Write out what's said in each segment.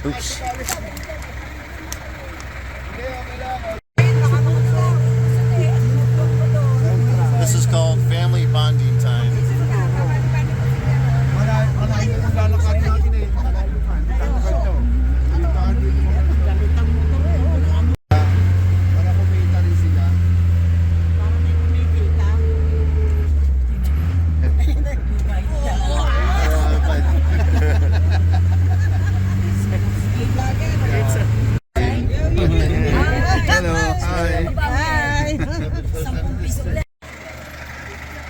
Oops. This is called family bonding time.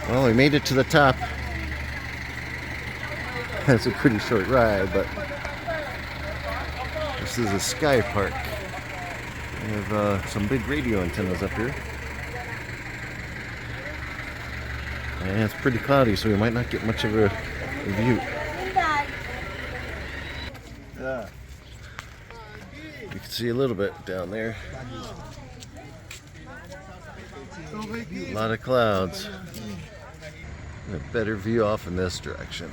Well, we made it to the top. That's a pretty short ride, but this is a sky park. We have some big radio antennas up here. And it's pretty cloudy, so we might not get much of a view. You can see a little bit down there. A lot of clouds. A better view off in this direction.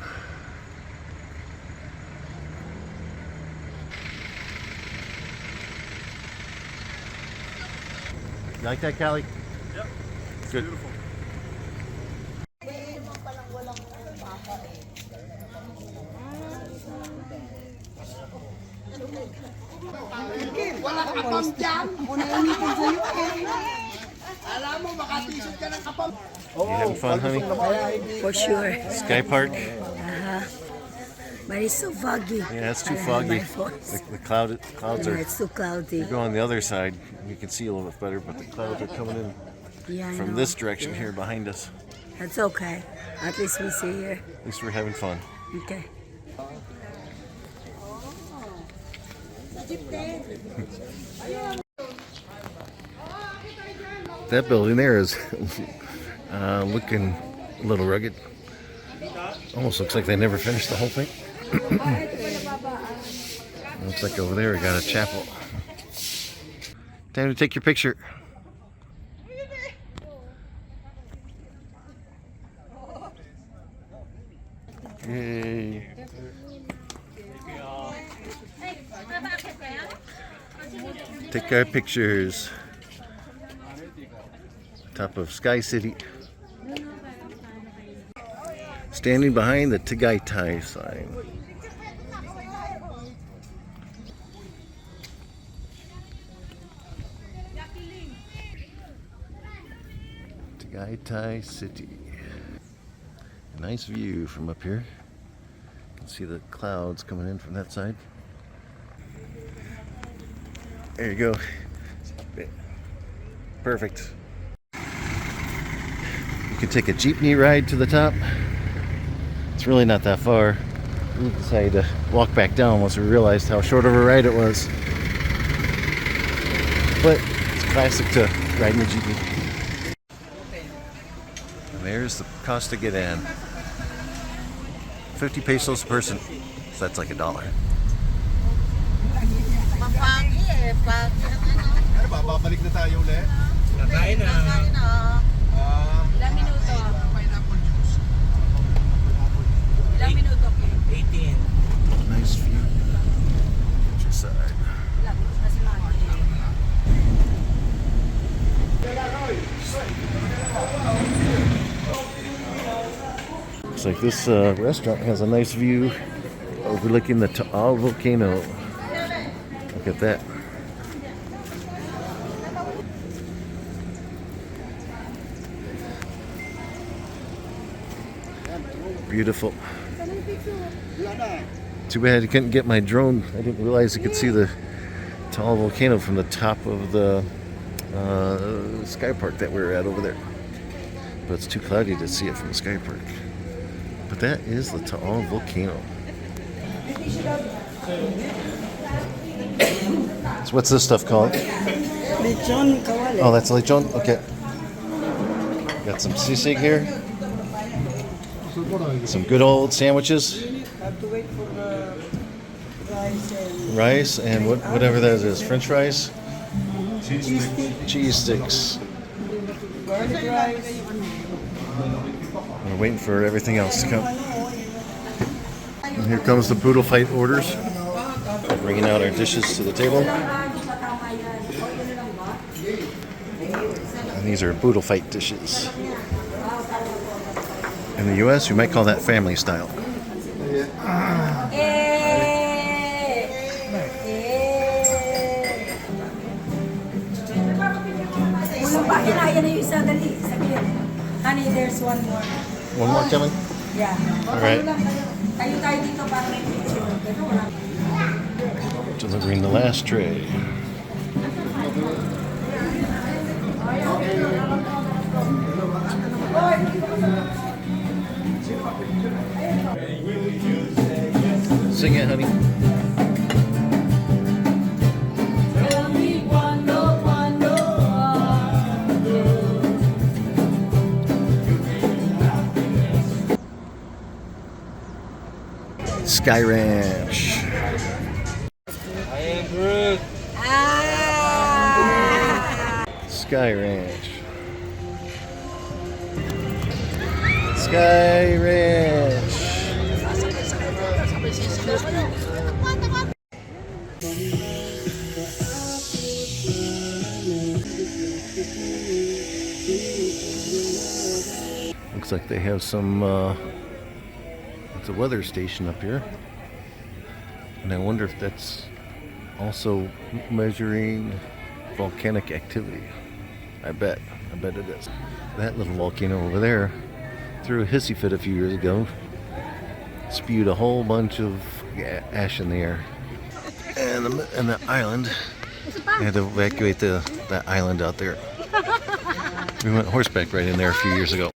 You like that, Callie? Yep. It's good. Beautiful. Wala kapam dyan. Unainitin sa'yo eh. Alam mo, makatisod ka ng kapam. You having fun, honey? For sure. Sky Park? But it's so foggy. Yeah, it's too foggy. The clouds are. It's too cloudy. You go on the other side, you can see a little bit better, but the clouds are coming in Yeah, from this direction here behind us. That's okay. At least we see here. At least we're having fun. Okay. That building there is looking a little rugged. Almost looks like they never finished the whole thing. Looks like over there we got a chapel. Time to take your picture. Yay. Take our pictures. Top of Sky City. Standing behind the Tagaytay sign. Tagaytay City. A nice view from up here. You can see the clouds coming in from that side. There you go. Perfect. You can take a jeepney ride to the top. It's really not that far. We decided to walk back down once we realized how short of a ride it was. But it's classic to ride in a jeepney. And there's the cost to get in. 50 pesos a person. So that's like $1. Ano ba? Babalik na tayo ulit? Nakain na. Ilang minuto? Pineapple juice. Ilang minuto? 18. Nice view. Countryside. Looks like this restaurant has a nice view overlooking the Taal Volcano. Look at that. Beautiful. Too bad I couldn't get my drone. I didn't realize you could see the Taal Volcano from the top of the sky park that we were at over there. But it's too cloudy to see it from the sky park. But that is the Taal Volcano. So what's this stuff called? Lechon kawali. Oh, that's lechon? Okay. Got some sisig here. Some good old sandwiches. Have to wait for the Rice and whatever that is. French fries? Cheese sticks. garlic rice. We're waiting for everything else to come. And here comes the poodle fight orders. bringing out our dishes to the table. And these are boodle fight dishes. In the U.S., you might call that family style. Honey, there's one more. One more coming? Yeah. All right. Tayo dito para may picture. Pero wala. Delivering the last tray. Sing it, honey. Sky Ranch. Sky Ranch. Sky Ranch. Looks like they have some it's a weather station up here. And I wonder if that's also measuring volcanic activity. I bet it is. That little volcano over there threw a hissy fit a few years ago. Spewed a whole bunch of ash in the air. And the island, they had to evacuate that island out there. We went horseback riding there a few years ago.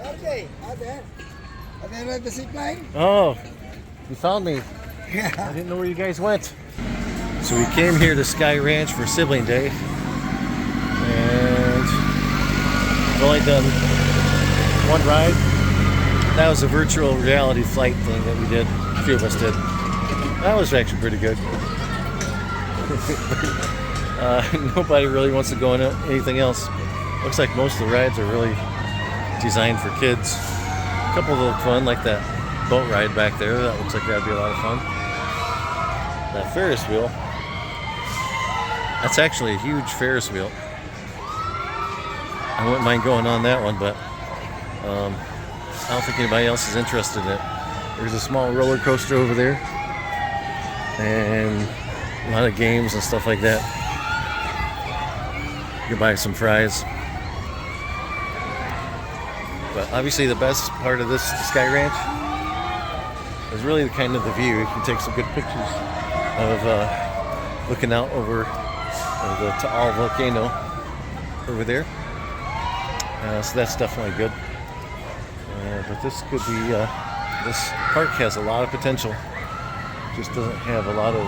Okay, are they at the zip line? Oh, you found me. Yeah. I didn't know where you guys went. So we came here to Sky Ranch for Sibling Day. And we've only done one ride. That was a virtual reality flight thing that we did. A few of us did. That was actually pretty good. Nobody really wants to go on anything else. Looks like most of the rides are really designed for kids. A couple look fun, like that boat ride back there. That looks like that'd be a lot of fun. That Ferris wheel. That's actually a huge Ferris wheel. I wouldn't mind going on that one, but I don't think anybody else is interested in it. There's a small roller coaster over there, and a lot of games and stuff like that. You can buy some fries. But obviously the best part of this Sky Ranch is really kind of the view. You can take some good pictures of looking out over the Taal Volcano over there. So that's definitely good. But this could be, this park has a lot of potential. Just doesn't have a lot of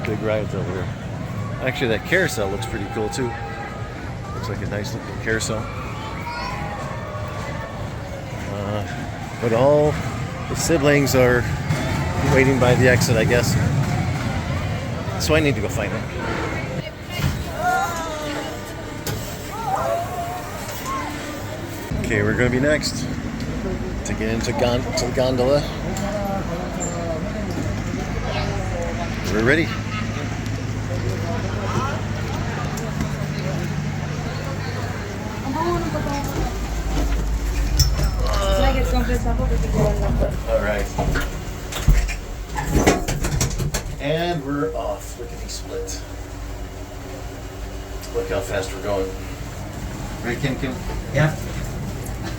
big rides over there. Actually, that carousel looks pretty cool too. Looks like a nice looking carousel. But all the siblings are waiting by the exit, I guess. So I need to go find them. Okay, we're going to be next to get into the gondola. We're ready. All right. And we're off. Look at these split. Look how fast we're going. Right, Kim? Yeah.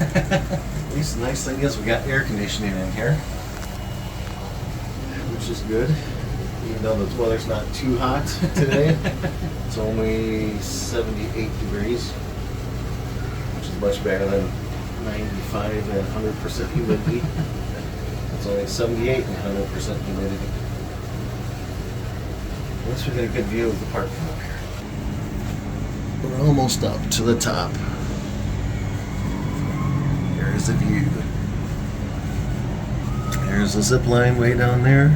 At least the nice thing is we got air conditioning in here, which is good. Even though the weather's not too hot today. It's only 78 degrees, which is much better than 95 and 100% humidity. It's only 78 and 100% humidity. At least we get a good view of the park from up here. We're almost up to the top. There's the view. There's the zip line way down there.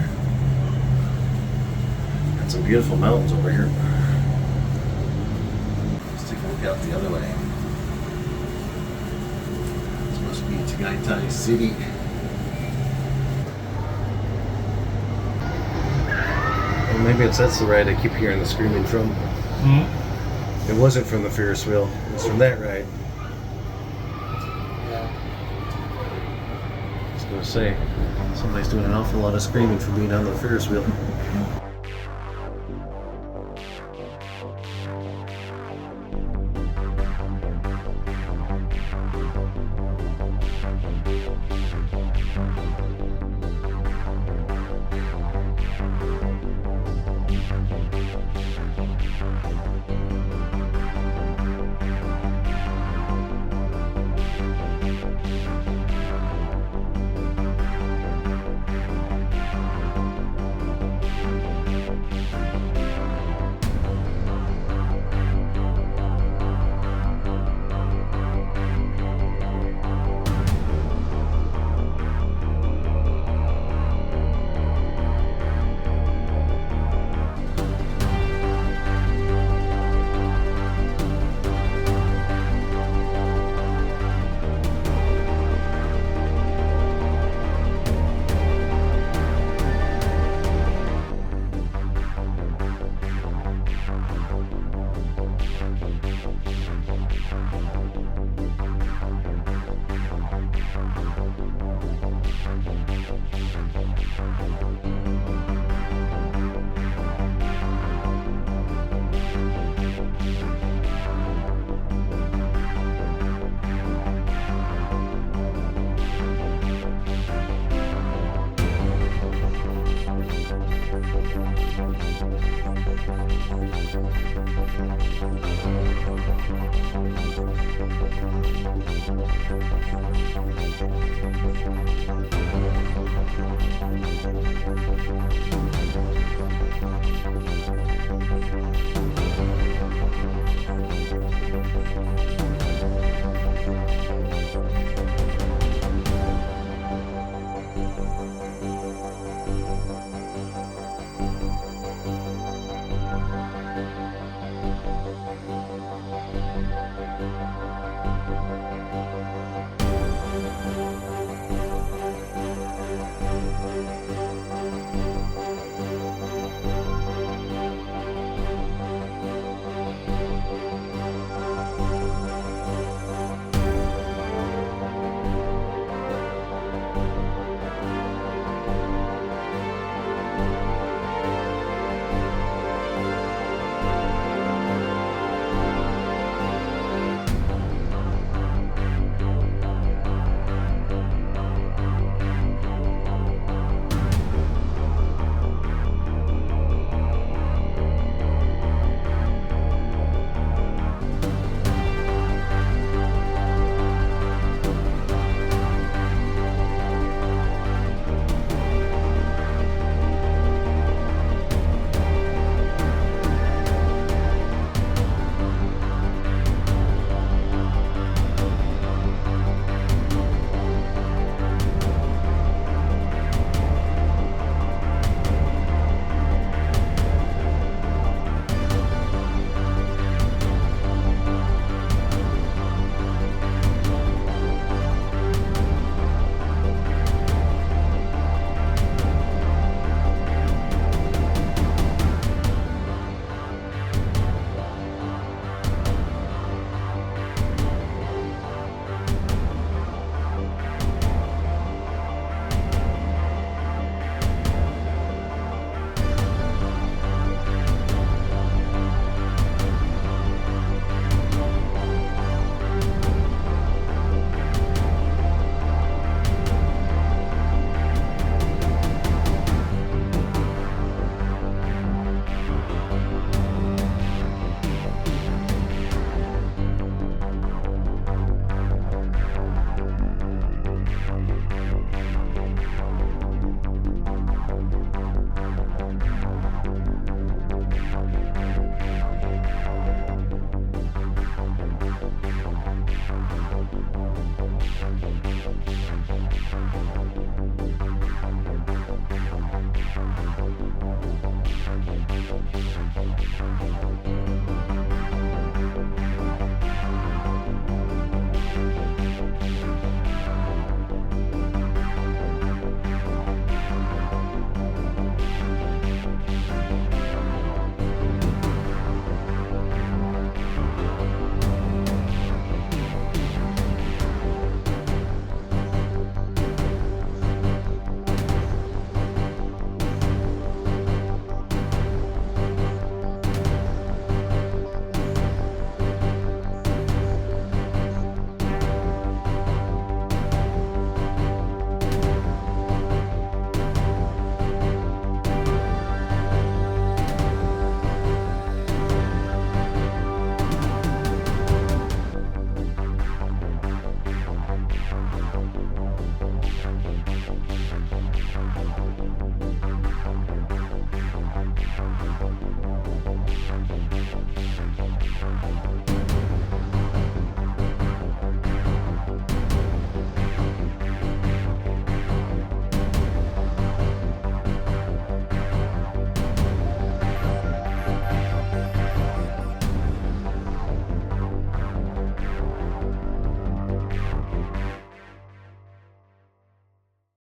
And some beautiful mountains over here. Let's take a look out the other way. Tagaytay City. Well, maybe that's the ride I keep hearing the screaming from. It wasn't from the Ferris wheel. It was from that ride. I was gonna say, somebody's doing an awful lot of screaming for being on the Ferris wheel.